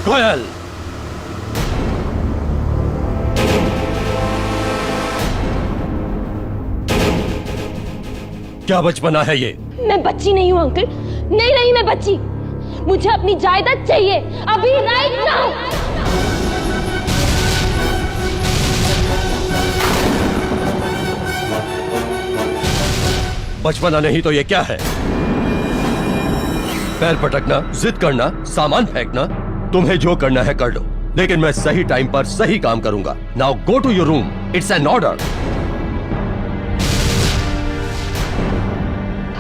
कोयल, क्या बचपना है ये? मैं बच्ची नहीं हूँ अंकल, नहीं नहीं मैं बच्ची। मुझे अपनी जायदाद चाहिए अभी, राइट नाउ। बचपना नहीं तो ये क्या है? पैर पटकना, जिद करना, सामान फेंकना, तुम्हें जो करना है कर लो, लेकिन मैं सही टाइम पर सही काम करूंगा। Now go to your room, it's an order.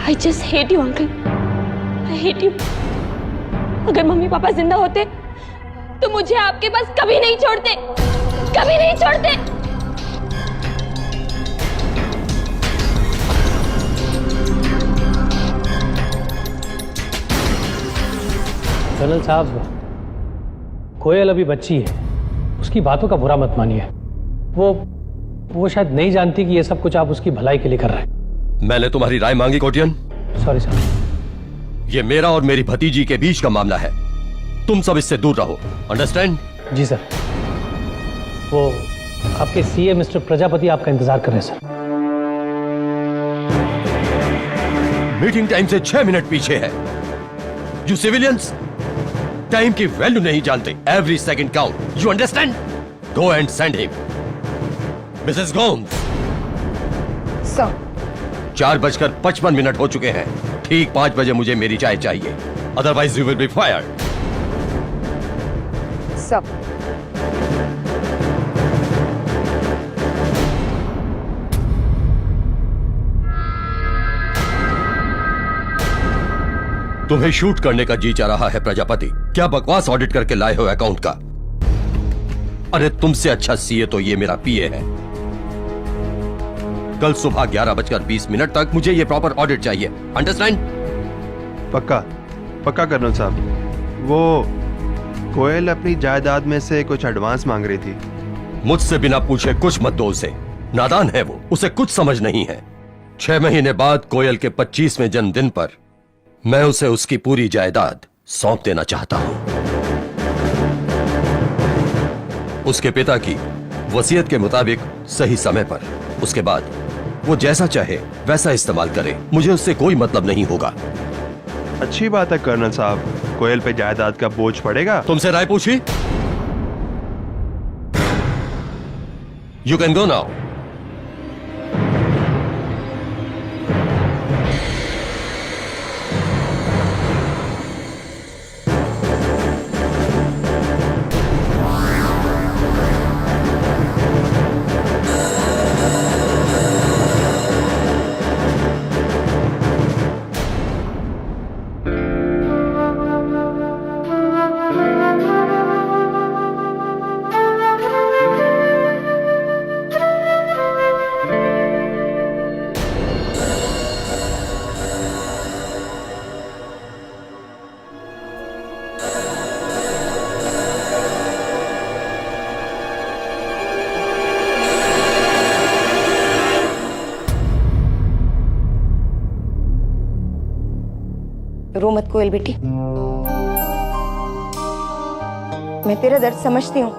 I just hate you, uncle. I hate you. अगर मम्मी पापा जिंदा होते तो मुझे आपके पास कभी नहीं छोड़ते, कभी नहीं छोड़ते। जनरल साहब, कोयल अभी बच्ची है, उसकी बातों का बुरा मत मानिए। वो शायद नहीं जानती कि ये सब कुछ आप उसकी भलाई के लिए कर रहे हैं। मैंने तुम्हारी राय मांगी कोटियन। Sorry sir. ये मेरा और मेरी भतीजी के बीच का मामला है, तुम सब इससे दूर रहो, अंडरस्टैंड? जी सर। वो आपके सीए मिस्टर प्रजापति आपका इंतजार कर रहे हैं सर। मीटिंग टाइम से 6 मिनट पीछे है। यू सिविलियंस टाइम की वैल्यू नहीं जानते। Every second count, you understand? Go and send him. Mrs Gomes. Sir. 4:55 हो चुके हैं। ठीक 5 बजे मुझे मेरी चाय चाहिए, otherwise you will be fired. Sir. तुम्हें शूट करने का जी चाह रहा है प्रजापति? क्या बकवास ऑडिट करके लाए हो अकाउंट का? अरे तुमसे अच्छा सीए तो ये मेरा पीए है। कल सुबह 11:20 तक मुझे ये प्रॉपर ऑडिट चाहिए, अंडरस्टैंड? पक्का पक्का कर्नल साहब। वो कोयल अपनी जायदाद में से कुछ एडवांस मांग रही थी। मुझसे बिना पूछे कुछ मत दो उसे, नादान है वो, उसे कुछ समझ नहीं है। 6 महीने बाद कोयल के 25वें जन्मदिन पर मैं उसे उसकी पूरी जायदाद सौंप देना चाहता हूं। उसके पिता की वसीयत के मुताबिक सही समय पर। उसके बाद वो जैसा चाहे वैसा इस्तेमाल करे, मुझे उससे कोई मतलब नहीं होगा। अच्छी बात है कर्नल साहब, कोयल पे जायदाद का बोझ पड़ेगा। तुमसे राय पूछी? You can go now. रो मत कोयल बेटी, मैं तेरा दर्द समझती हूँ।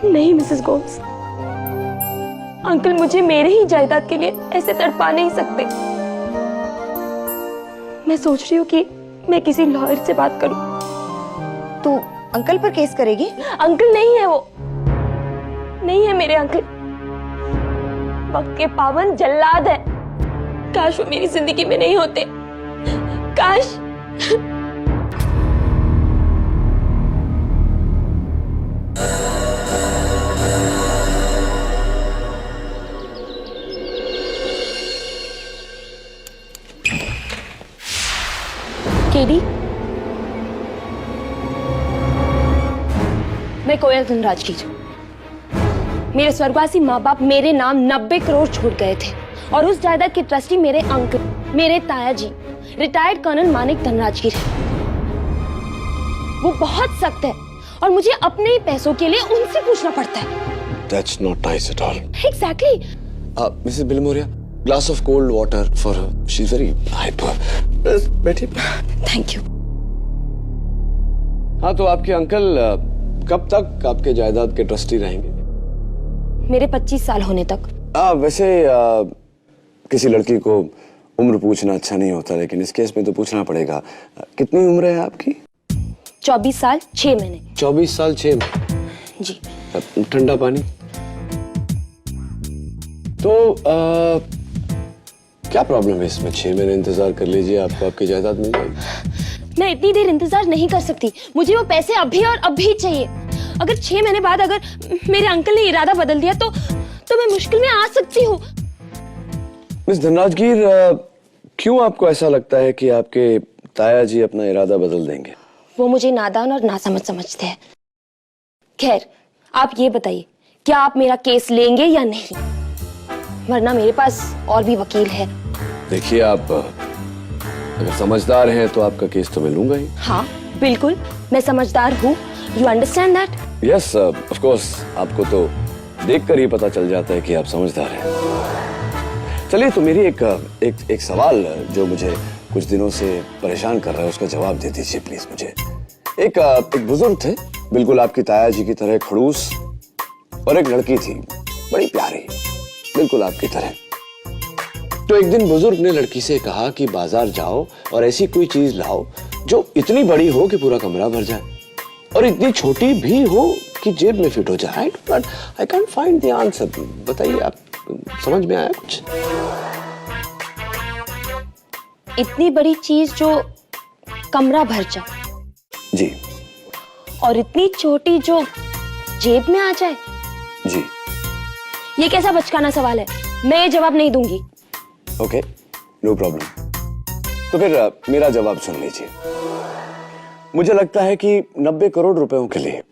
नहीं मिसेस गोम्स, अंकल मुझे मेरे ही जायदाद के लिए ऐसे तड़पा नहीं सकते। मैं सोच रही हूँ कि मैं किसी लॉयर से बात करूं। तू अंकल पर केस करेगी? अंकल नहीं है वो, नहीं है मेरे अंकल, वक्त के पावन जल्लाद है। काश वो मेरी जिंदगी में नहीं होते, काश। केडी, मैं कोयल धनराज की हूँ। मेरे स्वर्गवासी माँ बाप मेरे नाम 90 करोड़ छोड़ गए थे और उस जायदाद के ट्रस्टी मेरे अंकल, मेरे ताया जी, रिटायर्ड कर्नल मानिक धनराजगीर है। वो बहुत सख्त है और मुझे अपने ही पैसों के लिए उनसे पूछना पड़ता है। That's not nice at all. Exactly. Mrs. Bilmoria, glass of cold water for her. She's very hyper. बैठिए। Thank you. हाँ, तो आपके अंकल कब तक आपके जायदाद के ट्रस्टी रहेंगे? मेरे 25 साल होने तक। वैसे किसी लड़की को उम्र पूछना अच्छा नहीं होता, लेकिन इस केस में तो पूछना पड़ेगा। कितनी उम्र है आपकी? 24 साल 6 महीने। 24 साल 6 महीने। जी। ठंडा पानी। तो क्या प्रॉब्लम है इसमें? 6 महीने इंतजार कर लीजिए, आपको आपकी जायदाद मिल जाएगी। मैं इतनी देर इंतजार नहीं कर सकती, मुझे वो पैसे अभी और अभी चाहिए। अगर 6 महीने बाद अगर मेरे अंकल ने इरादा बदल दिया तो मैं मुश्किल में आ सकती हूँ। मिस धनराजगीर, क्यों आपको ऐसा लगता है कि आपके ताया जी अपना इरादा बदल देंगे? वो मुझे नादान और नासमझ समझते हैं। खैर, आप ये बताइए, क्या आप मेरा केस लेंगे या नहीं? वरना मेरे पास और भी वकील है। देखिए, आप अगर समझदार हैं तो आपका केस तो मैं लूंगा ही। हाँ, बिल्कुल, मैं समझदार हूँ। You understand that? Yes, of course. आपको तो देखकर ही पता चल जाता है कि आप समझदार हैं। चलिए, तो मेरी एक सवाल जो मुझे कुछ दिनों से परेशान कर रहा है, उसका जवाब दे दीजिए प्लीज मुझे। एक बुजुर्ग थे, बिल्कुल आपकी ताया जी की तरह खड़ूस, और एक लड़की थी बड़ी प्यारी, बिल्कुल आपकी तरह। तो एक दिन बुजुर्ग ने लड़की से कहा कि बाजार जाओ और ऐसी कोई चीज लाओ जो इतनी बड़ी हो कि पूरा कमरा भर जाए, और इतनी छोटी भी हो कि जेब में फिट हो जाए। I can't find the answer. बताइए, आप समझ में आया कुछ? इतनी बड़ी चीज जो कमरा भर जाए जी। और इतनी छोटी जो जेब में आ जाए। जी। ये कैसा बचकाना सवाल है? मैं ये जवाब नहीं दूंगी। Okay, no problem. तो फिर मेरा जवाब सुन लीजिए। मुझे लगता है कि 90 करोड़ रुपयों के लिए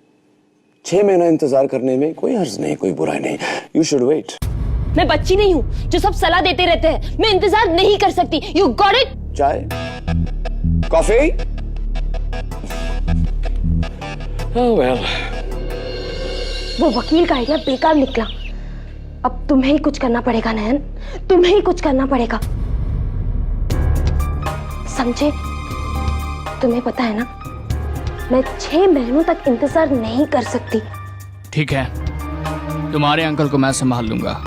6 महीना इंतजार करने में कोई हर्ज नहीं, कोई बुराई नहीं। You should wait. मैं बच्ची नहीं हूँ जो सब सलाह देते रहते हैं। मैं इंतजार नहीं कर सकती। You got it? चाय, कॉफी? Oh well. वो वकील का आइडिया बेकार निकला। अब तुम्हें ही कुछ करना पड़ेगा नयन, तुम्हें ही कुछ करना पड़ेगा, समझे? तुम्हें पता है ना, मैं 6 महीनों तक इंतजार नहीं कर सकती। ठीक है, तुम्हारे अंकल को मैं संभाल लूंगा।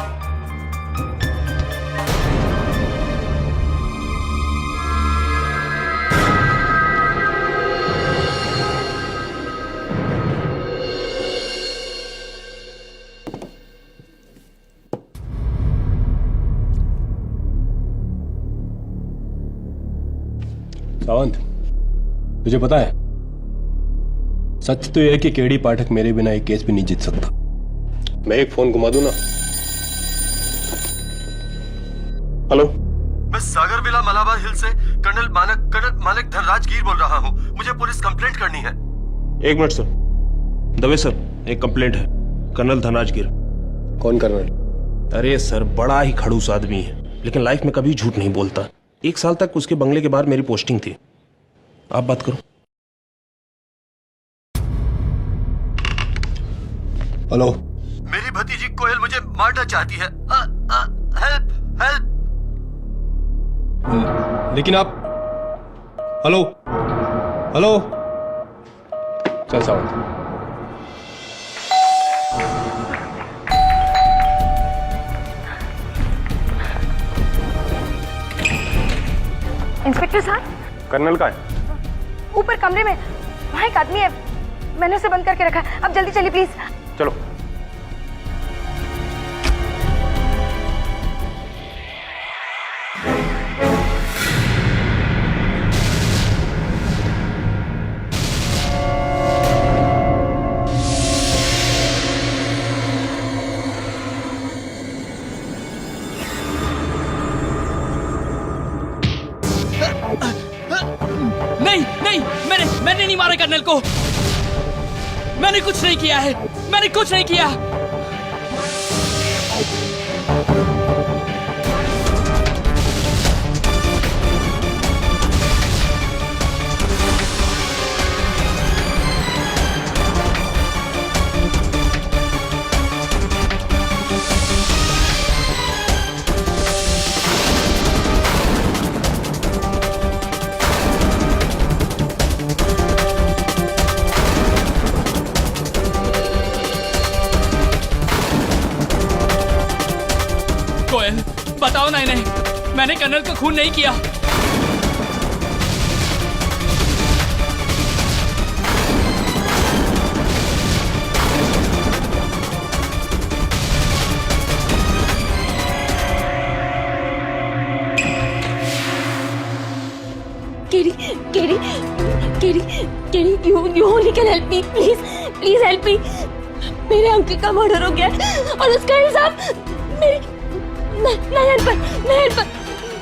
सावंत, तुझे पता है, सच तो यह है कि केडी पाठक मेरे बिना एक केस भी नहीं जीत सकता। मैं एक फोन घुमा दूं ना? हेलो, मैं सागर विला मलाबार हिल से कर्नल मालिक धनराजगीर बोल रहा हूँ। मुझे पुलिस कंप्लेंट करनी है। 1 मिनट सर। दवे सर, एक कंप्लेंट है, कर्नल धनराजगीर। कौन कर्नल? अरे सर, बड़ा ही खड़ूस आदमी है, लेकिन लाइफ में कभी झूठ नहीं बोलता। 1 साल तक उसके बंगले के बाहर मेरी पोस्टिंग थी। आप बात करो। हेलो, मेरी भतीजी कोयल मुझे मारना चाहती है। Help help. लेकिन आप, हेलो हेलो, चल सावंत। इंस्पेक्टर साहब, कर्नल का है? ऊपर कमरे में, वहाँ एक आदमी है, मैंने उसे बंद करके रखा है। अब जल्दी चलिए प्लीज। चलो। नहीं, मैंने नहीं मारा कर्नल को। मैंने कुछ नहीं किया है, मैंने कुछ नहीं किया। कोयल, बताओ ना इन्हें, मैंने कर्नल को खून नहीं किया। Katie, you only can help me, please help me. मेरे अंकल का मर्डर हो गया और उसका इल्जाम नयन पर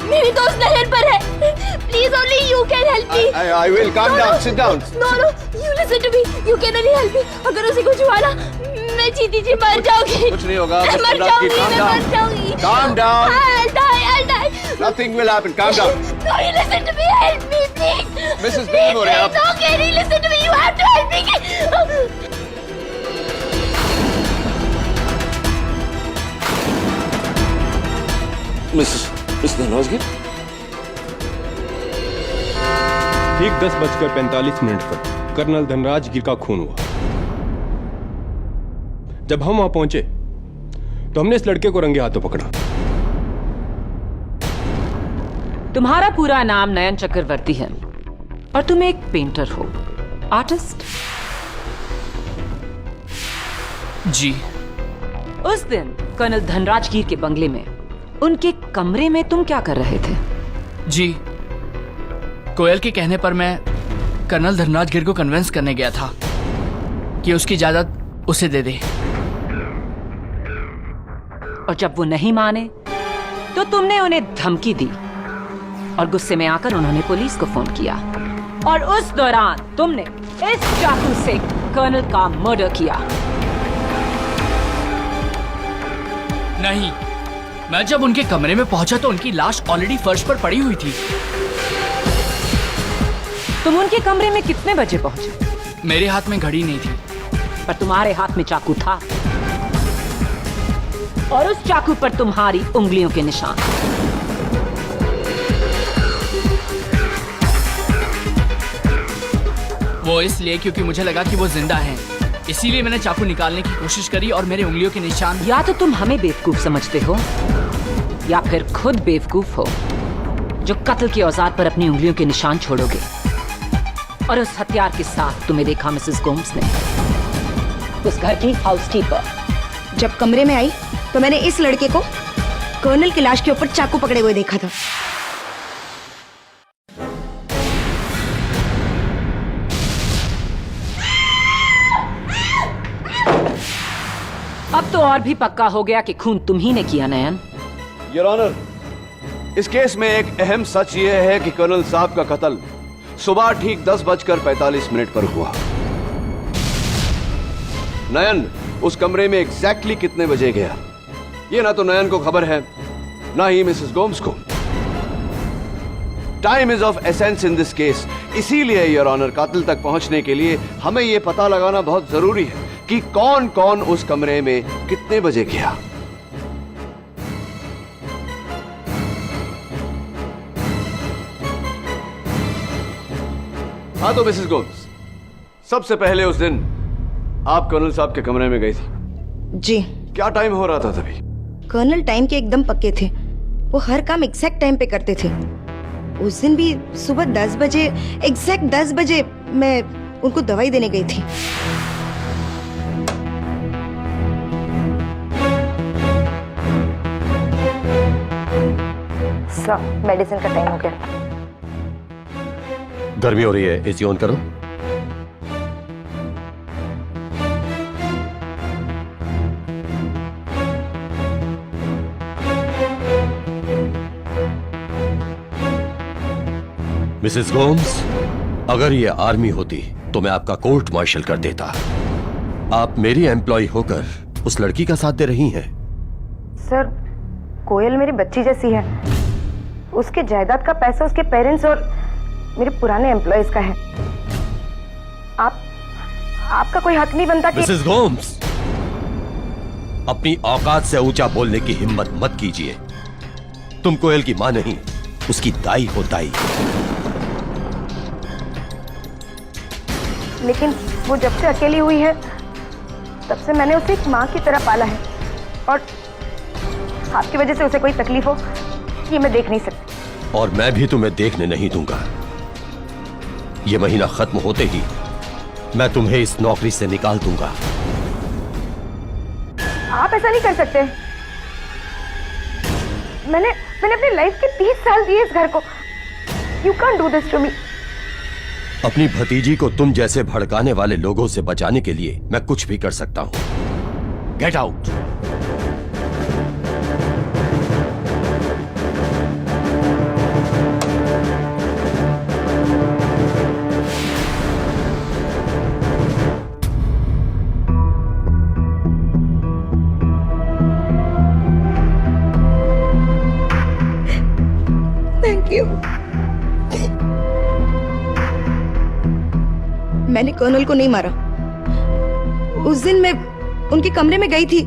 मेरी दोस्त नयन पर है। Please only you can help me. I will. Calm down. Sit down. No, you listen to me. You can only help me. अगर उसे कुछ हुआ ना, मैं जीती जी मर जाऊंगी। कुछ नहीं होगा। मैं मर जाऊंगी। Calm down. I'll die. Nothing will happen. Calm down. No, you listen to me. Help me, please. Mrs. Gilmore, आप. No, Katie, listen to me. You have to help me. Miss Dhanrajgir, ठीक 10:45 पर कर्नल धनराजगिर का खून हुआ। जब हम वहां पहुंचे तो हमने इस लड़के को रंगे हाथों पकड़ा। तुम्हारा पूरा नाम नयन चक्रवर्ती है और तुम एक पेंटर हो, आर्टिस्ट। जी। उस दिन कर्नल धनराजगिर के बंगले में, उनके कमरे में तुम क्या कर रहे थे? जी, कोयल के कहने पर मैं कर्नल धनराजगिर को कन्विंस करने गया था कि उसकी जायदाद उसे दे दे। और जब वो नहीं माने तो तुमने उन्हें धमकी दी और गुस्से में आकर उन्होंने पुलिस को फोन किया और उस दौरान तुमने इस चाकू से कर्नल का मर्डर किया। नहीं, मैं जब उनके कमरे में पहुंचा तो उनकी लाश ऑलरेडी फर्श पर पड़ी हुई थी। तुम उनके कमरे में कितने बजे पहुंचे? मेरे हाथ में घड़ी नहीं थी, पर तुम्हारे हाथ में चाकू था और उस चाकू पर तुम्हारी उंगलियों के निशान। वो इसलिए क्योंकि मुझे लगा कि वो जिंदा हैं, इसीलिए मैंने चाकू निकालने की कोशिश करी और मेरे उंगलियों के निशान। या तो तुम हमें बेवकूफ समझते हो या फिर खुद बेवकूफ हो जो कत्ल के औजार पर अपनी उंगलियों के निशान छोड़ोगे। और उस हथियार के साथ तुम्हें देखा मिसेस गोम्स ने, उस घर की हाउसकीपर। जब कमरे में आई तो मैंने इस लड़के को कर्नल की लाश के ऊपर चाकू पकड़े हुए देखा था। अब तो और भी पक्का हो गया कि खून तुम ही ने किया नयन। योर ऑनर, इस केस में एक अहम सच ये है कि कर्नल साहब का कत्ल सुबह ठीक 10:45 पर हुआ। नयन उस कमरे में एग्जैक्टली कितने बजे गया, ये ना तो नयन को खबर है ना ही मिसेस गोम्स को। Time is of essence in this case. इसीलिए योर ऑनर, कातिल तक पहुंचने के लिए हमें यह पता लगाना बहुत जरूरी है कि कौन कौन उस कमरे में कितने बजे गया। हाँ तो मिसेस गोम्स, सबसे पहले उस दिन आप कर्नल साहब के कमरे में गई थी। जी। क्या टाइम हो रहा था तभी? कर्नल टाइम के एकदम पक्के थे, वो हर काम एग्जैक्ट टाइम पे करते थे। उस दिन भी सुबह 10 बजे, एग्जैक्ट 10 बजे मैं उनको दवाई देने गई थी। सब मेडिसिन का टाइम हो गया। गर्मी हो रही है, एसी ऑन करो। मिसेस गोम्स, अगर ये आर्मी होती तो मैं आपका कोर्ट मार्शल कर देता। आप मेरी एम्प्लॉय होकर उस लड़की का साथ दे रही हैं। सर, कोयल मेरी बच्ची जैसी है। उसके जायदाद का पैसा उसके पेरेंट्स और मेरे पुराने एम्प्लॉयज का है। आपका कोई हक नहीं बनता कि... मिसेस गोम्स, अपनी औकात से ऊंचा बोलने की हिम्मत मत कीजिए। तुम कोयल की मां नहीं, उसकी दाई हो दाई। लेकिन वो जब से अकेली हुई है तब से मैंने उसे एक माँ की तरह पाला है। और आपकी वजह से उसे कोई तकलीफ हो ये मैं देख नहीं सकती। और मैं भी तुम्हें देखने नहीं दूंगा। ये महीना खत्म होते ही मैं तुम्हें इस नौकरी से निकाल दूंगा। आप ऐसा नहीं कर सकते। मैंने अपनी लाइफ के 30 साल दिए इस घर को। You can't do this to me. अपनी भतीजी को तुम जैसे भड़काने वाले लोगों से बचाने के लिए मैं कुछ भी कर सकता हूं। Get out. Thank you. मैंने कर्नल को नहीं मारा। उस दिन मैं उनके कमरे में गई थी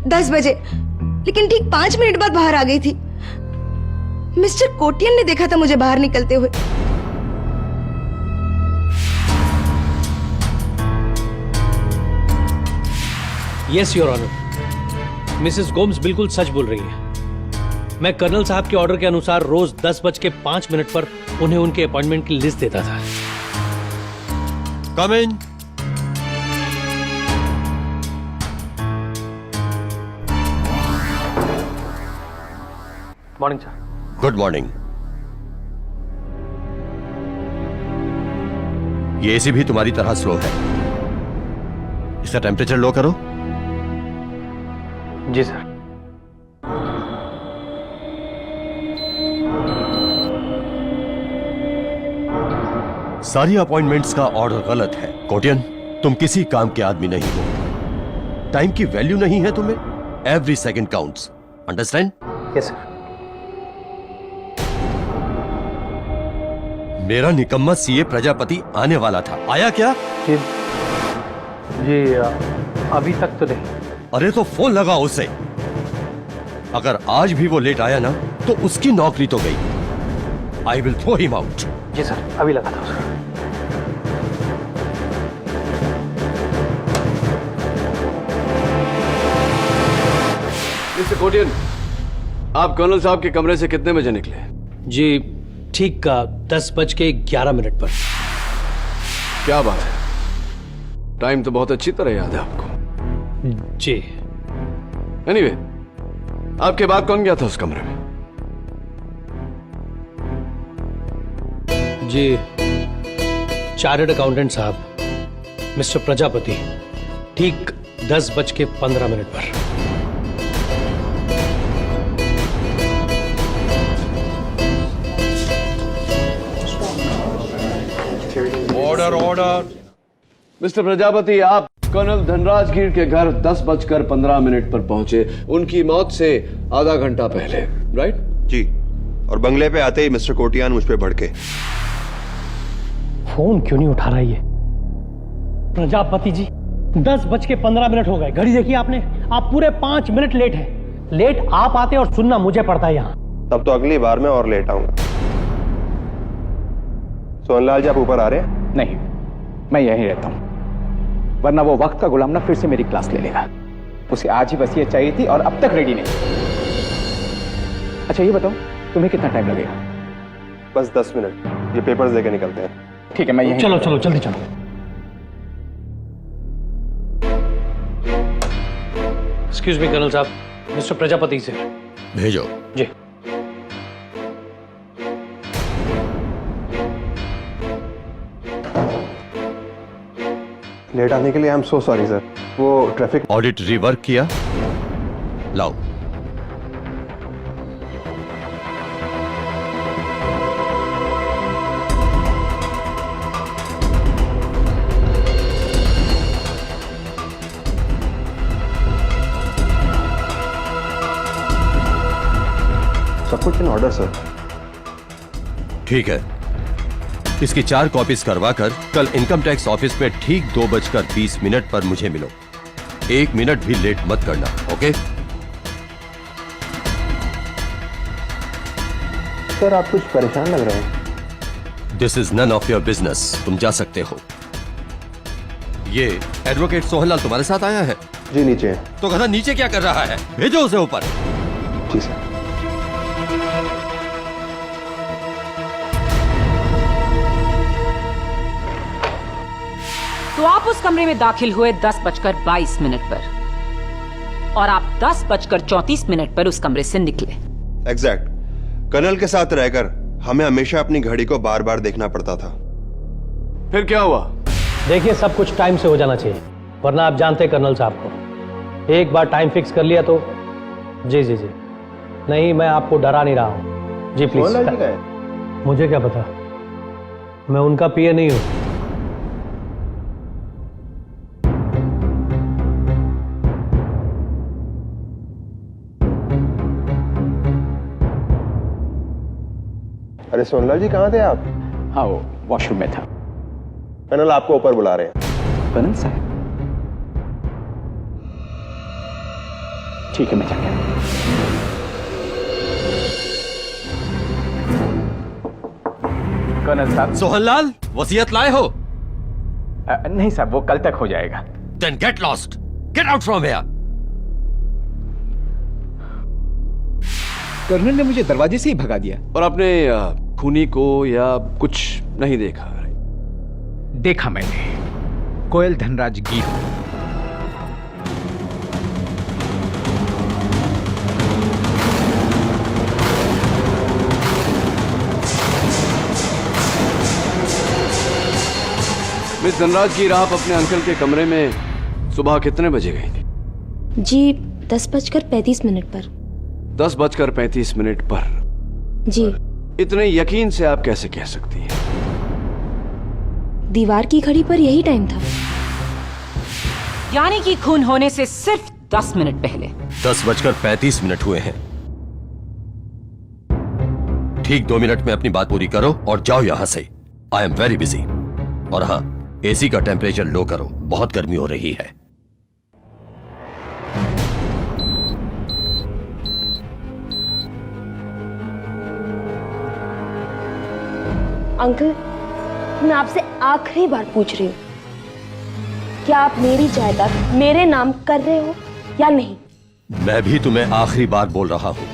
10 बजे, लेकिन ठीक 5 मिनट बाद बाहर आ गई थी। मिस्टर कोटियन ने देखा था मुझे बाहर निकलते हुए। Yes your honour, Mrs Gomes बिल्कुल सच बोल रही है। मैं कर्नल साहब के ऑर्डर के अनुसार रोज 10:05 पर उन्हें उनके अपॉइंटमेंट की लिस्ट देता था। Come in. Morning sir. Good morning. ये एसी भी तुम्हारी तरह स्लो है। इसका टेम्परेचर लो करो। जी सर। सारी अपॉइंटमेंट्स का ऑर्डर गलत है। कोटियन, तुम किसी काम के आदमी नहीं हो। टाइम की वैल्यू नहीं है तुम्हें। Every second counts. Understand? Yes sir. मेरा निकम्मा सीए प्रजापति आने वाला था। आया क्या? जी अभी तक तो नहीं। अरे तो फोन लगाओ उसे। अगर आज भी वो लेट आया ना तो उसकी नौकरी तो गई। I will throw him out. जी सर, अभी लगा था सर। मिस्टर कोटियन, आप कर्नल साहब के कमरे से कितने बजे निकले? जी ठीक 10:11 पर। क्या बात है, टाइम तो बहुत अच्छी तरह याद है आपको। जी। एनीवे, आपके बाद कौन गया था उस कमरे में? जी चार्टर्ड अकाउंटेंट साहब, मिस्टर प्रजापति, ठीक 10:15 पर। Order order. मिस्टर प्रजापति, आप कर्नल धनराजगीर के घर 10:15 पर पहुंचे, उनकी मौत से आधा घंटा पहले, राइट? जी। और बंगले पे आते ही मिस्टर कोटियान मुझ पे भड़के। फोन क्यों नहीं उठा रहा ये प्रजापति जी? 10:15 हो गए। घड़ी देखिए आपने, आप पूरे 5 मिनट लेट हैं। लेट आप आते और सुनना मुझे पड़ता है यहाँ। तब तो अगली बार मैं और लेट आऊंगा। सोनलाल जी, आप ऊपर आ रहे हैं? नहीं, मैं यहीं रहता हूं, वरना वो वक्त का गुलाम ना फिर से मेरी क्लास ले लेगा। उसे आज ही वसीयत चाहिए थी और अब तक रेडी नहीं। अच्छा ये बताओ, तुम्हें कितना टाइम लगेगा? बस 10 मिनट। ये पेपर्स लेके निकलते हैं। ठीक है, मैं यहीं। चलो चलो जल्दी चलो। एक्सक्यूज मी कर्नल साहब, मिस्टर प्रजापति से भेजो। जी। लेट आने के लिए I am so sorry sir. वो ट्रैफिक। ऑडिट रिवर्क किया? लाओ। सब कुछ इन ऑर्डर सर। ठीक है, इसकी 4 कॉपीज करवाकर कल इनकम टैक्स ऑफिस में ठीक 2:20 पर मुझे मिलो। 1 मिनट भी लेट मत करना, ओके? सर आप कुछ परेशान लग रहे हैं। This is none of your business. तुम जा सकते हो। ये एडवोकेट सोहनलाल तुम्हारे साथ आया है? जी नीचे है। तो गधा नीचे क्या कर रहा है? भेजो उसे ऊपर। जी सर। तो आप उस कमरे में दाखिल हुए 10:22 पर और आप 10:34 पर उस कमरे से निकले। एग्जैक्ट। कर्नल के साथ रहकर हमें हमेशा अपनी घड़ी को बार बार देखना पड़ता था। फिर क्या हुआ? देखिए, सब कुछ टाइम से हो जाना चाहिए, वरना आप जानते हैं कर्नल साहब को, एक बार टाइम फिक्स कर लिया तो। जी जी जी, नहीं, मैं आपको डरा नहीं रहा हूं। जी प्लीज। मुझे क्या पता, मैं उनका पीए नहीं हूं। अरे सोनलाल जी, कहाँ थे आप? हाँ, वो वॉशरूम में था। कर्नल आपको ऊपर बुला रहे हैं। कर्नल साहब, ठीक है, मैं जाके आता हूं। कर्नल साहब। सोहनलाल, वसीयत लाए हो? नहीं साहब, वो कल तक हो जाएगा। Then get lost. Get out from here. Colonel ने मुझे दरवाजे से ही भगा दिया। और आपने खूनी को या कुछ नहीं देखा? देखा मैंने, कोयल धनराज गिर। मिस धनराज गिर, आप अपने अंकल के कमरे में सुबह कितने बजे गई थी? जी 10:35 पर। 10:35 पर? जी। इतने यकीन से आप कैसे कह सकती हैं? दीवार की घड़ी पर यही टाइम था। यानी कि खून होने से सिर्फ 10 मिनट पहले। 10:35 हुए हैं। ठीक 2 मिनट में अपनी बात पूरी करो और जाओ यहां से। I am very busy. और हाँ, एसी का टेम्परेचर लो करो, बहुत गर्मी हो रही है। अंकल, मैं आपसे आखिरी बार पूछ रही हूँ, क्या आप मेरी जायदाद मेरे नाम कर रहे हो या नहीं? मैं भी तुम्हें आखिरी बार बोल रहा हूँ,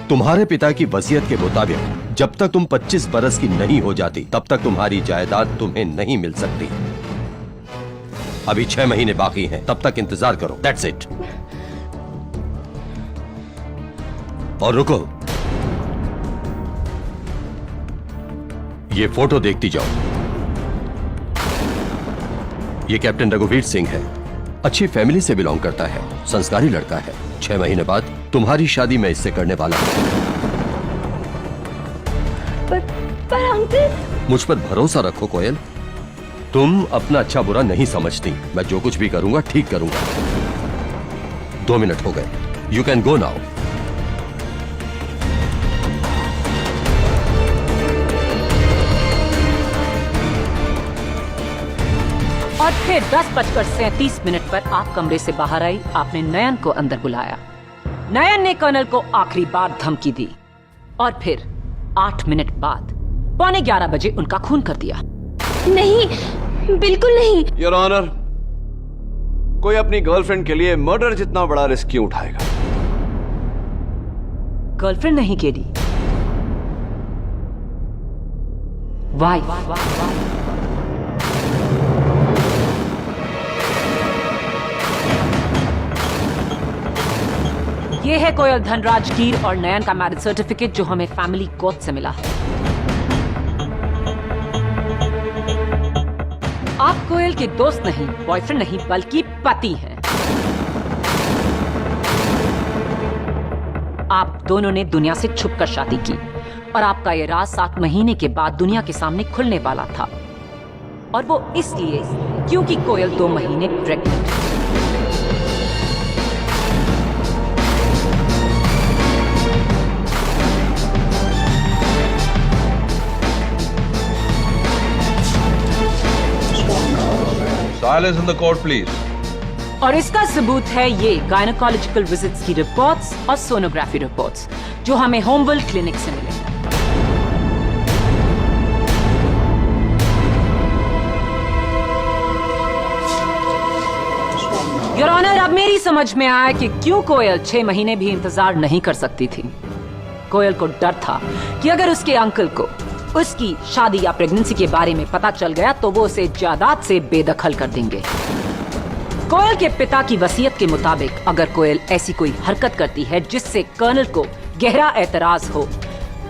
तुम्हारे पिता की वसीयत के मुताबिक जब तक तुम 25 बरस की नहीं हो जाती तब तक तुम्हारी जायदाद तुम्हें नहीं मिल सकती। अभी 6 महीने बाकी हैं, तब तक इंतजार करो। That's it. और रुको, ये फोटो देखती जाओ। ये कैप्टन रघुवीर सिंह है, अच्छी फैमिली से बिलोंग करता है, संस्कारी लड़का है। 6 महीने बाद तुम्हारी शादी मैं इससे करने वाला हूं। पर अंकल। मुझ पर भरोसा रखो कोयल, तुम अपना अच्छा बुरा नहीं समझती। मैं जो कुछ भी करूंगा ठीक करूंगा। 2 मिनट हो गए, यू कैन गो नाउ। और फिर 10:37 पर आप कमरे से बाहर आई। आपने नयन को अंदर बुलाया। नयन ने कर्नल को आखिरी बार धमकी दी और फिर 8 मिनट बाद 11:15 बजे उनका खून कर दिया। नहीं, बिल्कुल नहीं। योर ऑनर, कोई अपनी गर्लफ्रेंड के लिए मर्डर जितना बड़ा रिस्क क्यों उठाएगा? गर्लफ्रेंड नहीं केली। वाई। ये है कोयल धनराज गिर और नयन का मैरिज सर्टिफिकेट जो हमें फैमिली कोर्ट से मिला है। आप कोयल के दोस्त नहीं, बॉयफ्रेंड नहीं, बल्कि पति हैं। आप दोनों ने दुनिया से छुपकर शादी की और आपका ये राज 7 महीने के बाद दुनिया के सामने खुलने वाला था। और वो इसलिए क्योंकि कोयल 2 महीने प्रेग्नेंट है। Silence in the court, please. और इसका सबूत है ये गायनोकोलॉजिकल विजिट्स की रिपोर्ट्स और सोनोग्राफी रिपोर्ट्स जो हमें होमवेल क्लिनिक से मिले। योर ऑनर, अब मेरी समझ में आया कि क्यों कोयल 6 महीने भी इंतजार नहीं कर सकती थी। कोयल को डर था कि अगर उसके अंकल को उसकी शादी या प्रेगनेंसी के बारे में पता चल गया तो वो उसे जायदाद से बेदखल कर देंगे। कोयल के पिता की वसीयत के मुताबिक अगर कोयल ऐसी कोई हरकत करती है जिससे कर्नल को गहरा एतराज हो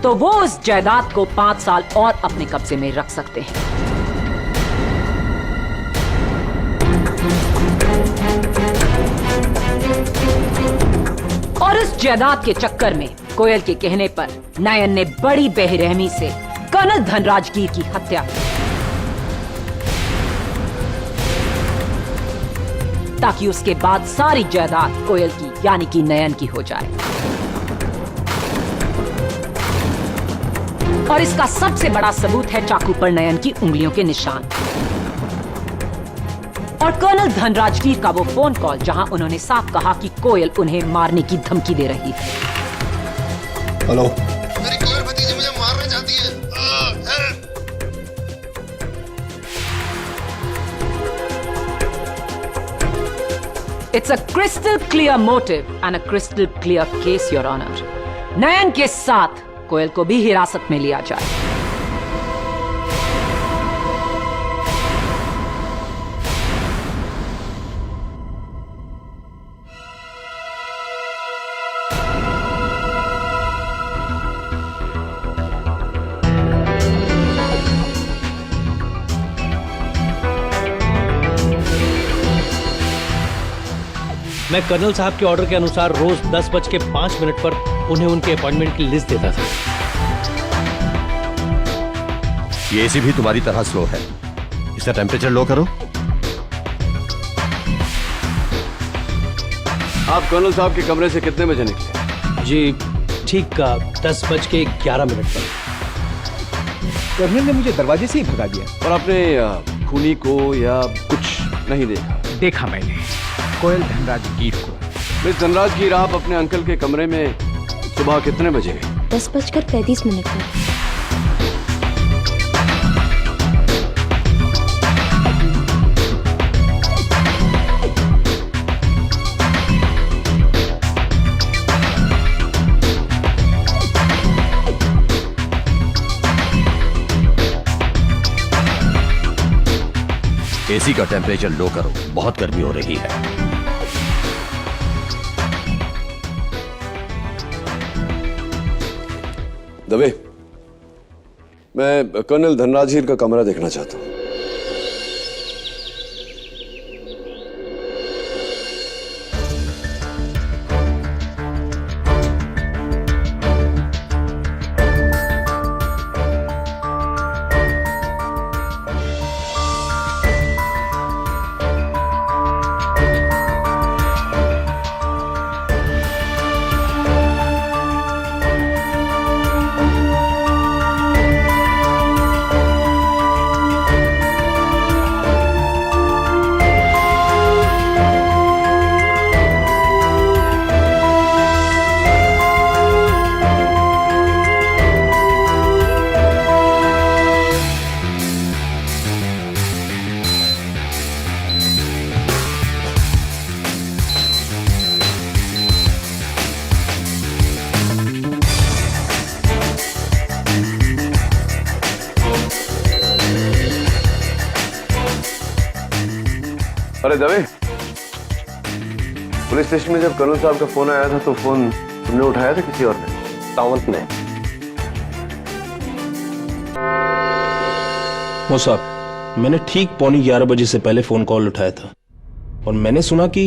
तो वो उस जायदाद को 5 साल और अपने कब्जे में रख सकते हैं। और उस जायदाद के चक्कर में कोयल के कहने पर नयन ने बड़ी बेरहमी से कर्नल धनराजगीर की हत्या की ताकि उसके बाद सारी जायदाद कोयल की यानी कि नयन की हो जाए। और इसका सबसे बड़ा सबूत है चाकू पर नयन की उंगलियों के निशान और कर्नल धनराजगीर का वो फोन कॉल जहां उन्होंने साफ कहा कि कोयल उन्हें मारने की धमकी दे रही है। हेलो, मेरी कोयल भतीजी मुझे मारना चाहती है। It's a crystal clear motive and a crystal clear case, Your Honor. नयन के साथ कोयल को भी हिरासत में लिया जाए। मैं कर्नल साहब के ऑर्डर के अनुसार रोज 10:05 पर उन्हें उनके अपॉइंटमेंट की लिस्ट देता था। ये एसी भी तुम्हारी तरह स्लो है, इसका टेम्परेचर लो करो। आप कर्नल साहब के कमरे से कितने बजे निकले? जी ठीक 10:11 पर। कर्नल ने मुझे दरवाजे से ही भगा दिया। और आपने खूनी को या कुछ नहीं देखा? देखा मैंने कोयल धनराजगीर को। मिस धनराजगीर, आप अपने अंकल के कमरे में सुबह कितने बजे गए? 10:35 पर। एसी का टेम्परेचर लो करो, बहुत गर्मी हो रही है। दवे, मैं कर्नल धनराजगीर का कमरा देखना चाहता हूं। अरे दवे, पुलिस स्टेशन में जब कर्नल साहब का फोन आया था तो फोन तुमने उठाया था किसी और ने? सावंत ने। वो साहब, मैंने ठीक 11:15 बजे से पहले फोन कॉल उठाया था और मैंने सुना कि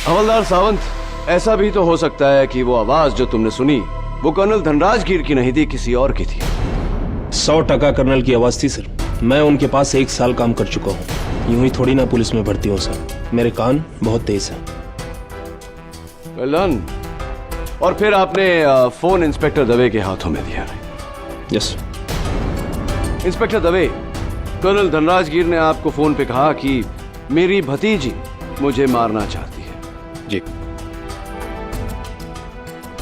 हवलदार सावंत, ऐसा भी तो हो सकता है कि वो आवाज जो तुमने सुनी वो कर्नल धनराजगीर की नहीं थी, किसी और की थी। 100% कर्नल की आवाज थी सर। मैं उनके पास 1 साल काम कर चुका हूँ, यूं ही थोड़ी ना पुलिस में भर्ती हूँ सर। मेरे कान बहुत तेज हैं। Well done। और फिर आपने फोन इंस्पेक्टर दवे के हाथों में दिया? Yes. Inspector Dave, colonel Dhanrajgir ने आपको फोन पे कहा कि मेरी भतीजी मुझे मारना चाहती है। जी।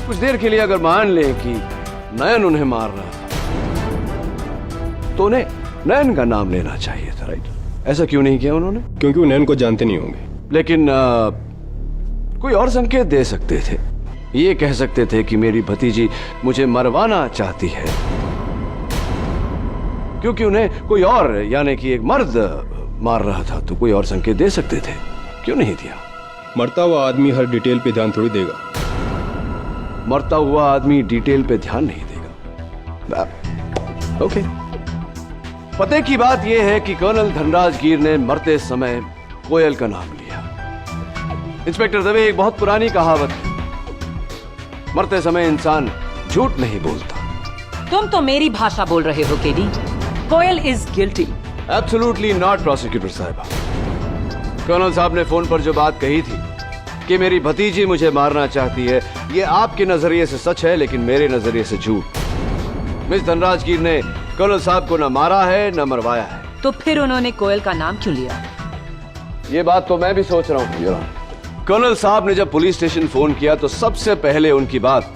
कुछ देर के लिए अगर मान लें कि नयन उन्हें मार रहा था तो उन्हें नयन का नाम लेना चाहिए था, राइट? ऐसा क्यों नहीं किया उन्होंने? क्योंकि वो नयन को जानते नहीं होंगे। लेकिन कोई और संकेत दे सकते थे। ये कह सकते थे कि मेरी भतीजी मुझे मरवाना चाहती है, क्योंकि उन्हें कोई और यानी कि एक मर्द मार रहा था। तो कोई और संकेत दे सकते थे, क्यों नहीं दिया? मरता हुआ आदमी हर डिटेल पे ध्यान थोड़ी देगा। मरता हुआ आदमी डिटेल पे ध्यान नहीं देगा। ओके। पते की बात यह है कि कर्नल धनराज गिर ने मरते समय कोयल का नाम लिया। इंस्पेक्टर दवे, एक बहुत पुरानी कहावत है, मरते समय इंसान झूठ नहीं बोलता। तुम तो मेरी भाषा बोल रहे हो KD. Koyal is guilty. Absolutely not prosecutor साहिबा। कर्नल साहब ने फोन पर जो बात कही थी कि मेरी भतीजी मुझे मारना चाहती है, ये आपके नजरिए से सच है, लेकिन मेरे नजरिए से झूठ। मिस धनराज गिर ने कर्नल साहब को न मारा है न मरवाया है। तो फिर उन्होंने कोयल का नाम क्यों लिया? ये बात तो मैं भी सोच रहा हूँ। कर्नल साहब ने जब पुलिस स्टेशन फोन किया तो सबसे पहले उनकी बात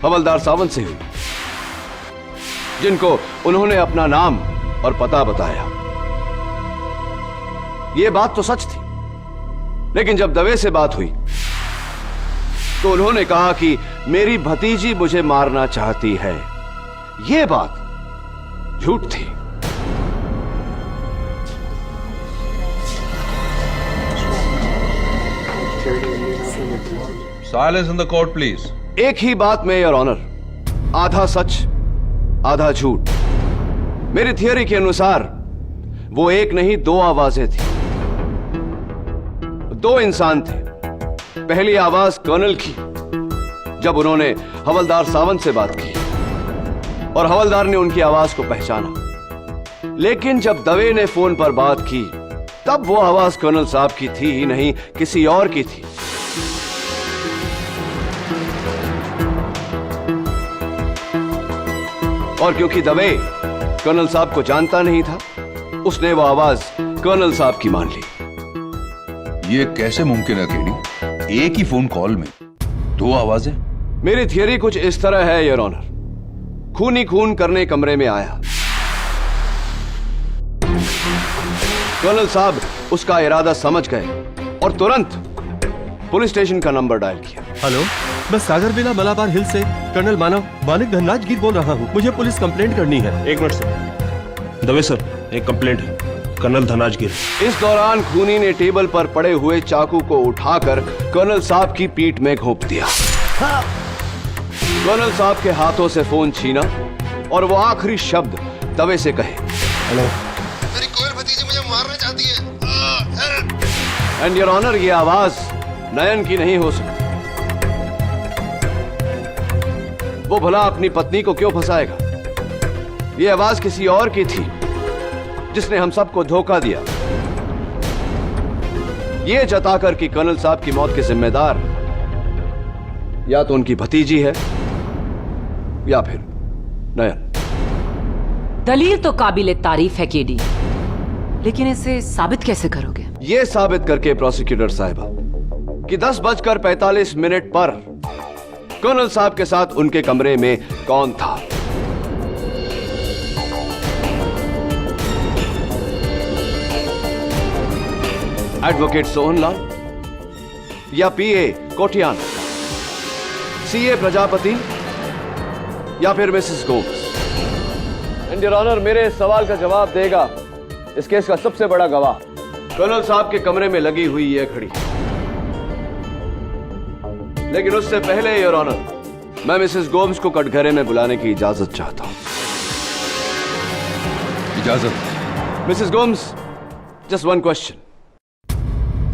हवलदार सावंत से हुई, जिनको उन्होंने अपना नाम और पता बताया। ये बात तो सच थी, लेकिन जब दवे से बात हुई तो उन्होंने कहा कि मेरी भतीजी मुझे मारना चाहती है। ये बात झूठ थी। Silence in the court, please. एक ही बात में, योर ऑनर, आधा सच आधा झूठ। मेरी थियरी के अनुसार वो एक नहीं दो आवाजें थी, दो इंसान थे। पहली आवाज कर्नल की, जब उन्होंने हवलदार सावंत से बात की और हवलदार ने उनकी आवाज को पहचाना। लेकिन जब दवे ने फोन पर बात की तब वो आवाज कर्नल साहब की थी ही नहीं, किसी और की थी। और क्योंकि दवे कर्नल साहब को जानता नहीं था, उसने वो आवाज कर्नल साहब की मान ली। ये कैसे मुमकिन है केडी? एक ही फोन कॉल में दो आवाजें? मेरी थियरी कुछ इस तरह है योर ऑनर। खून ही खून करने कमरे में आया। कर्नल साहब उसका इरादा समझ गए और तुरंत पुलिस स्टेशन का नंबर डायल किया। हेलो, मैं सागर विला मलाबार हिल से कर्नल मानिक धनराज गिर बोल रहा हूँ। मुझे पुलिस कंप्लेंट करनी है। एक मिनट सर। दवे सर, एक कंप्लेंट है, कर्नल धनराज गिर। इस दौरान खूनी ने टेबल पर पड़े हुए चाकू को उठाकर कर्नल साहब की पीठ में घोंप दिया। कर्नल साहब के हाथों से फोन छीना और वो आखिरी शब्द दवे से कहे, हेलो, मेरी कोयल भतीजी मुझे मारना चाहती है। एंड योर ऑनर, ये आवाज नयन की नहीं हो सकती। वो भला अपनी पत्नी को क्यों फंसाएगा? ये आवाज किसी और की थी, जिसने हम सबको धोखा दिया, ये जताकर कि कर्नल साहब की मौत के जिम्मेदार या तो उनकी भतीजी है या फिर नयन। दलील तो काबिले तारीफ है केडी, लेकिन इसे साबित कैसे करोगे? ये साबित करके प्रोसिक्यूटर साहिबा कि 10:45 पर कर्नल साहब के साथ उनके कमरे में कौन था। एडवोकेट सोहनलाल या पीए कोटियान, सीए प्रजापति या फिर Mrs Gomes. And your honour, मेरे सवाल का जवाब देगा इस केस का सबसे बड़ा गवाह, कर्नल साहब के कमरे में लगी हुई यह घड़ी। लेकिन उससे पहले योर ऑनर, मैं मिसेस गोम्स को कटघरे में बुलाने की इजाजत चाहता हूं। इजाजत। Mrs Gomes, just one question.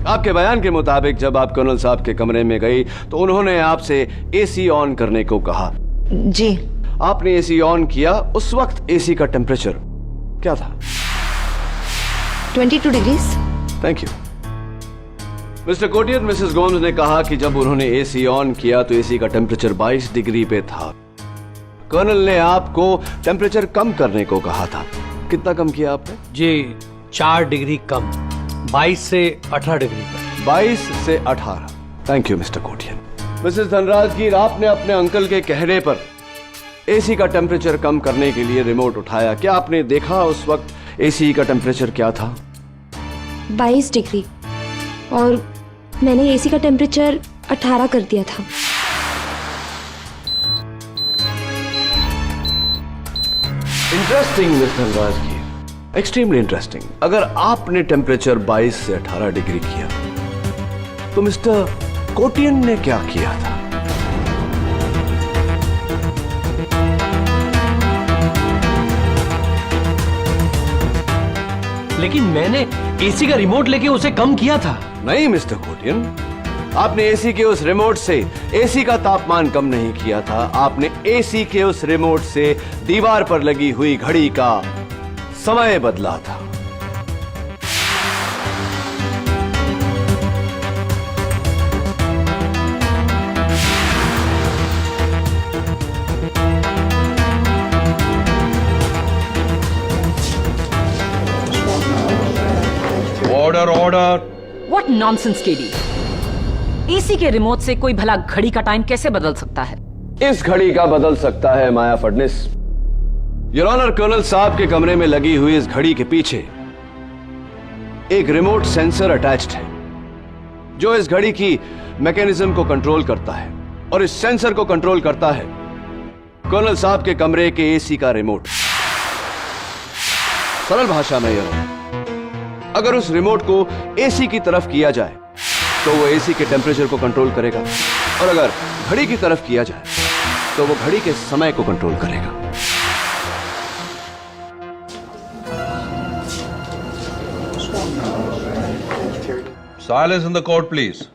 आपके बयान के मुताबिक जब आप कर्नल साहब के कमरे में गई तो उन्होंने आपसे एसी ऑन करने को कहा। जी। आपने एसी ऑन किया, उस वक्त एसी का टेम्परेचर क्या था? 22 degrees. Thank you mister Kotian. Mrs Gomes ने कहा कि जब उन्होंने एसी ऑन किया तो एसी का टेम्परेचर 22 डिग्री पे था। कर्नल ने आपको टेम्परेचर कम करने को कहा था। कितना कम किया आपने? जी 4 डिग्री कम, 22 से 18 डिग्री पर। 22 से 18। Thank you mister Kotian. Mrs Dhanraj गिर, आपने अपने अंकल के कहने पर एसी का टेम्परेचर कम करने के लिए रिमोट उठाया। क्या आपने देखा उस वक्त एसी का टेम्परेचर क्या था? 22 डिग्री और मैंने एसी का टेम्परेचर 18 कर दिया था। इंटरेस्टिंग मिस धनराज की, एक्सट्रीमली इंटरेस्टिंग। अगर आपने टेम्परेचर 22 से 18 डिग्री किया तो मिस्टर कोटियन ने क्या किया था? लेकिन मैंने एसी का रिमोट लेके उसे कम किया था। नहीं मिस्टर कोटियन, आपने एसी के उस रिमोट से एसी का तापमान कम नहीं किया था, आपने एसी के उस रिमोट से दीवार पर लगी हुई घड़ी का समय बदला था। Order order. What nonsense KD. AC के रिमोट से कोई भला घड़ी का टाइम कैसे बदल सकता है? इस घड़ी का बदल सकता है माया फडनिस। योर ऑनर, कर्नल साहब के कमरे में लगी हुई इस घड़ी के पीछे एक रिमोट सेंसर अटैच्ड है जो इस घड़ी की मैकेनिज्म को कंट्रोल करता है, और इस सेंसर को कंट्रोल करता है कर्नल साहब के कमरे के एसी का रिमोट। सरल भाषा में योर ऑनर, अगर उस रिमोट को एसी की तरफ किया जाए तो वो एसी के टेम्परेचर को कंट्रोल करेगा, और अगर घड़ी की तरफ किया जाए तो वो घड़ी के समय को कंट्रोल करेगा। Silence in the court please.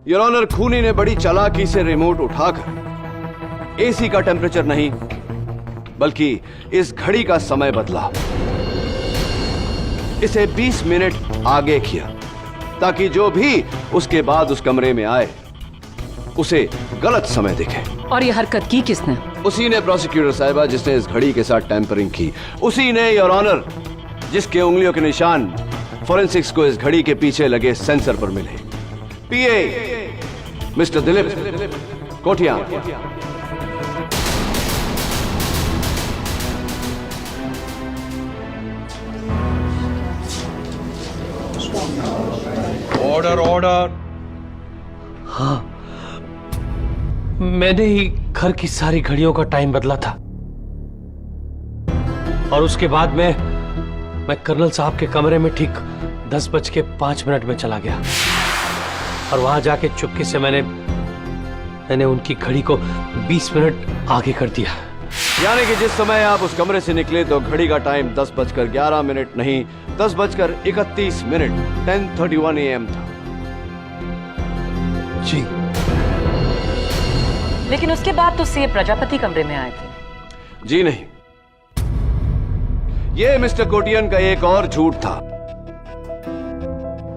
Your honour, खूनी ने बड़ी चालाकी से रिमोट उठाकर एसी का टेम्परेचर नहीं बल्कि इस घड़ी का समय बदला, इसे 20 मिनट आगे किया ताकि जो भी उसके बाद उस कमरे में आए उसे गलत समय दिखे। और ये हरकत की किसने? उसी ने प्रोसिक्यूटर साहिबा जिसने इस घड़ी के साथ टैंपरिंग की, उसी ने योर ऑनर जिसके उंगलियों के निशान फॉरेंसिक्स को इस घड़ी के पीछे लगे सेंसर पर मिले। PA mister Dilip Kotian. Order order. हाँ, मैंने ही घर की सारी घड़ियों का टाइम बदला था, और उसके बाद मैं कर्नल साहब के कमरे में ठीक 10:05 में चला गया, और वहां जाके चुपके से मैंने उनकी घड़ी को 20 मिनट आगे कर दिया। यानी कि जिस समय आप उस कमरे से निकले तो घड़ी का टाइम 10:11 नहीं 10:31 10:31 AM था। जी। लेकिन उसके बाद तो सीए प्रजापति कमरे में आए थे। जी नहीं, यह मिस्टर कोटियन का एक और झूठ था,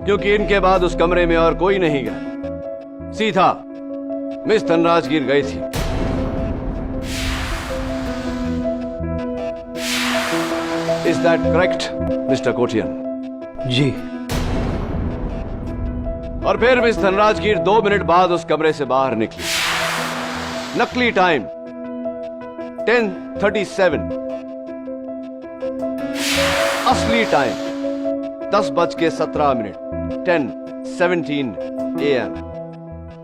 क्योंकि इनके बाद उस कमरे में और कोई नहीं गया, सीधा मिस धनराज गिर गई थी। Is that correct mister Kotian? जी। और फिर मिस धनराज गिर 2 मिनट बाद उस कमरे से बाहर निकली। नकली टाइम 10:37, असली टाइम 10:17 10:17 AM।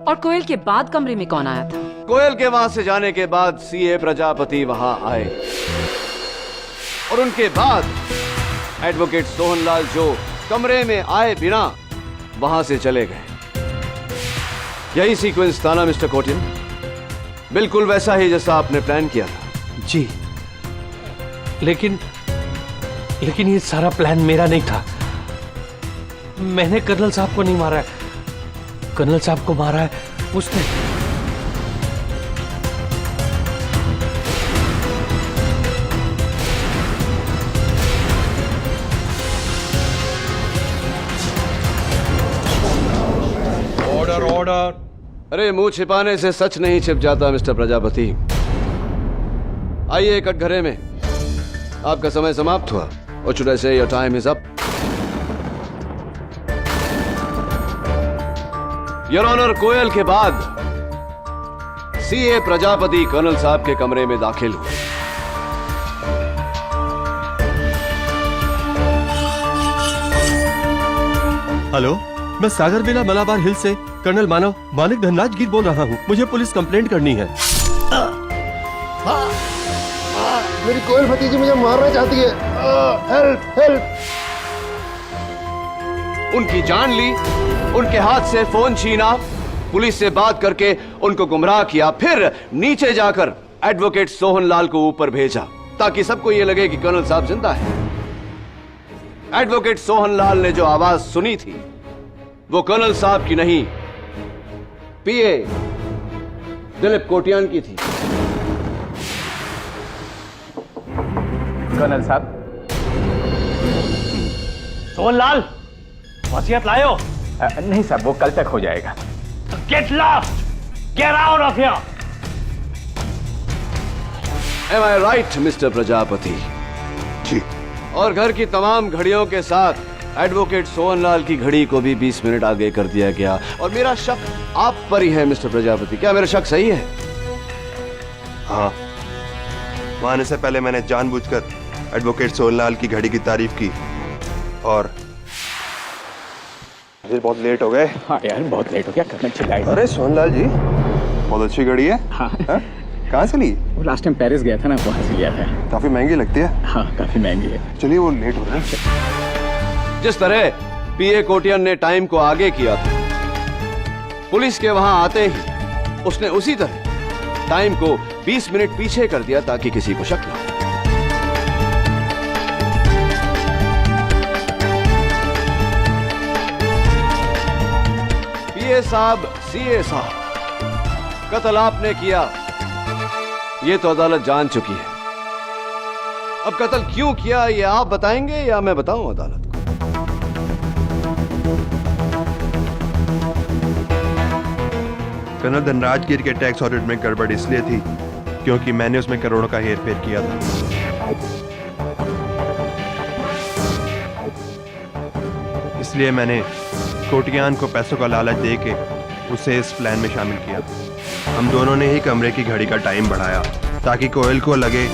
और कोयल के बाद कमरे में कौन आया था? कोयल के वहां से जाने के बाद सीए प्रजापति वहां आए, और उनके बाद एडवोकेट सोहनलाल जो कमरे में आए बिना वहां से चले गए। यही सीक्वेंस था ना मिस्टर कोटियन? बिल्कुल वैसा ही जैसा आपने प्लान किया था। जी, लेकिन ये सारा प्लान मेरा नहीं था। मैंने कर्नल साहब को नहीं मारा है, कर्नल साहब को मारा है उसने। Order order. अरे मुंह छिपाने से सच नहीं छिप जाता मिस्टर प्रजापति। आइए कटघरे में। आपका समय समाप्त हुआ। और should I say your time is up? Your honour, कोयल के बाद सीए प्रजापति कर्नल साहब के कमरे में दाखिल हुए। हेलो, मैं सागर विला मलाबार हिल से कर्नल मानिक धनराज गिर बोल रहा हूँ। मुझे पुलिस कंप्लेंट करनी है। मेरी कोयल भतीजी मुझे मारना चाहती है। Help help. उनकी जान ली, उनके हाथ से फोन छीना, पुलिस से बात करके उनको गुमराह किया, फिर नीचे जाकर एडवोकेट सोहनलाल को ऊपर भेजा ताकि सबको यह लगे कि कर्नल साहब जिंदा है। एडवोकेट सोहनलाल ने जो आवाज सुनी थी वो कर्नल साहब की नहीं, पीए दिलीप कोटियान की थी। कर्नल साहब। सोहनलाल, वसीयत लायो? नहीं साहब, वो कल तक हो जाएगा। Get lost, get out of here. Am I right, mister Prajapati? जी। और घर की तमाम घड़ियों के साथ एडवोकेट सोहनलाल की घड़ी को भी 20 मिनट आगे कर दिया गया। और मेरा शक आप पर ही है मिस्टर प्रजापति। क्या मेरा शक सही है? हाँ, वहां आने से पहले मैंने जानबूझकर एडवोकेट सोहनलाल की घड़ी की तारीफ की और फिर बहुत लेट हो गए। हाँ यार, बहुत लेट हो गया। कर्नल चिल्लाए। अरे सोहनलाल जी, बहुत अच्छी घड़ी है। हाँ। कहाँ से ली? वो लास्ट टाइम पेरिस गया था ना, वहाँ से लिया था। काफी महंगी लगती है। हाँ, काफी महंगी है। चलिए, वो लेट हो रहा है। जिस तरह पीए कोटियन ने टाइम को आगे किया था, पुलिस के वहां आते ही उसने उसी तरह टाइम को 20 मिनट पीछे कर दिया ताकि किसी को शक न हो। पीए साहब, सीए साहब, कत्ल आपने किया, ये तो अदालत जान चुकी है। अब कत्ल क्यों किया ये आप बताएंगे या मैं बताऊं अदालत को? कर्नल धनराज गिर के टैक्स ऑडिट में गड़बड़ इसलिए थी क्योंकि मैंने उसमें करोड़ों का हेरफेर किया था। इसलिए मैंने कोटियान को पैसों का लालच देके उसे इस प्लान में शामिल किया। हम दोनों ने ही कमरे की घड़ी का टाइम बढ़ाया ताकि कोयल को लगे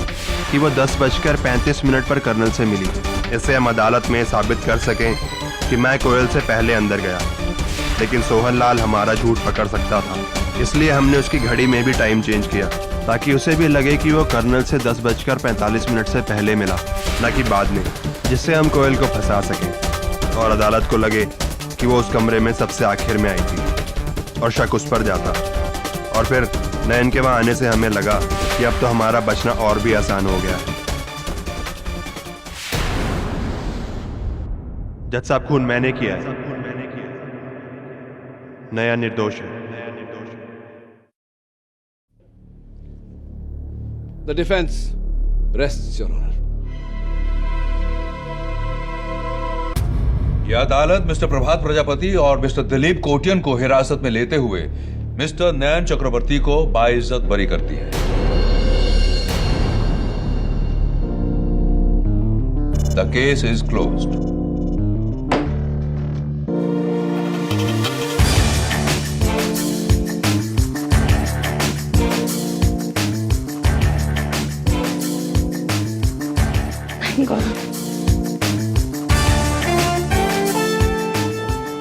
कि वो 10:35 पर कर्नल से मिली। इससे हम अदालत में साबित कर सकें कि मैं कोयल से पहले अंदर गया, लेकिन सोहनलाल हमारा झूठ पकड़ सकता था। इसलिए हमने उसकी घड़ी में भी टाइम चेंज किया ताकि उसे भी लगे कि वो कर्नल से 10:45 से पहले मिला, न कि बाद में, जिससे हम कोयल को फंसा सकें और अदालत को लगे कि वो उस कमरे में सबसे आखिर में आई थी और शक उस पर जाता। और फिर नयन के वहां आने से हमें लगा कि अब तो हमारा बचना और भी आसान हो गया है। जज साहब, खून मैंने किया है, नया निर्दोष है। The defense rests, Your Honor. यह अदालत मिस्टर प्रभात प्रजापति और मिस्टर दिलीप कोटियन को हिरासत में लेते हुए मिस्टर नयन चक्रवर्ती को बाइज्जत बरी करती है। The case is closed.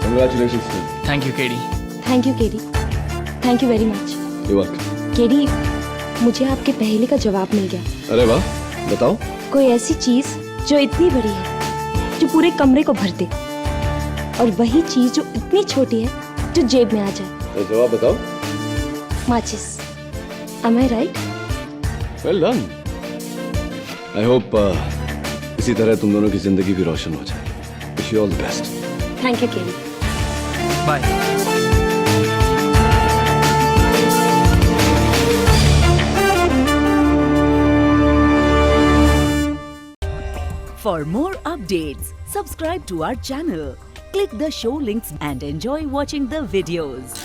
Congratulations. Thank you KD. Thank you KD, thank you very much. You're welcome. KD, मुझे आपके पहेली का जवाब मिल गया। अरे वाह, बताओ। कोई ऐसी चीज जो इतनी बड़ी है जो पूरे कमरे को भर दे, और वही चीज जो इतनी छोटी है जो जेब में आ जाए। तो जवाब बताओ। माचिस। Am I right? Well done. I hope इसी तरह तुम दोनों की जिंदगी भी रोशन हो जाए। Wish you all the best. Thank you KD. Bye. For more updates, subscribe to our channel, click the show links and enjoy watching the videos.